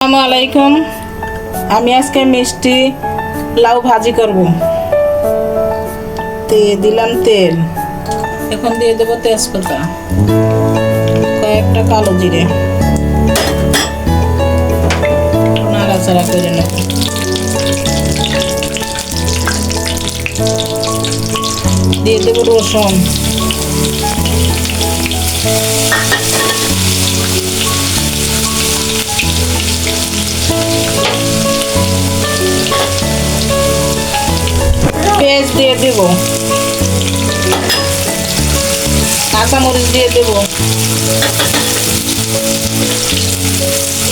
আসসালামু আলাইকুম। আমি আজকে মিষ্টি লাউ ভাজি করব। দিলাম তেল, এখন দিয়ে দেবো তেজপাতা, কয়েকটা কালো জিরে, নাড়াচাড়া করে নেব। দিয়ে দেবো রসুন, পেঁয়াজ দিয়ে দেব, কাঁচামরিচ দিয়ে দেব,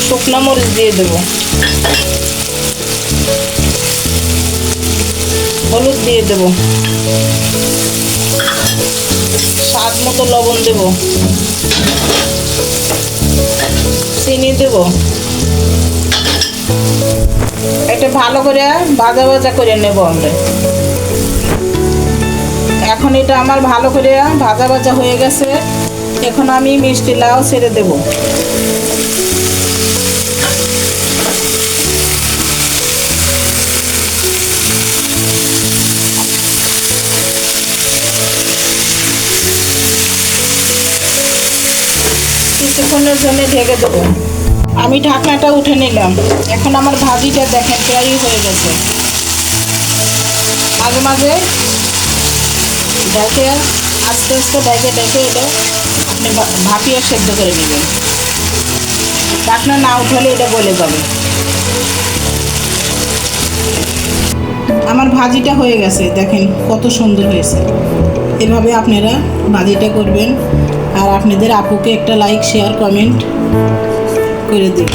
শুকনো মরিচ দিয়ে দেব, হলুদ দিয়ে দেব, স্বাদ মতো লবণ দেব, চিনি দেব। এটা ভালো করে ভাজা ভাজা করে নেব আমরা। এখন এটা আমার ভালো করে ভাজা ভাজা হয়ে গেছে। এখন আমি মিষ্টি লাউ ছেড়ে দেব। কিছুক্ষণের জন্য ঢেকে দেবো। আমি ঢাকনাটা উঠে নিলাম। এখন আমার ভাজিটা দেখেন প্রায় হয়ে গেছে। মাঝে মাঝে ডেকে আস্তে আস্তে ডেকে এটা আপনি ভাপিয়ে সেদ্ধ করে নেবেন। ঢাকনা না উঠালে এটা গলে যাবে। আমার ভাজিটা হয়ে গেছে, দেখেন কত সুন্দর হয়েছে। এভাবে আপনারা ভাজিটা করবেন। আর আপনাদের আপুকে একটা লাইক শেয়ার কমেন্ট করে দিন।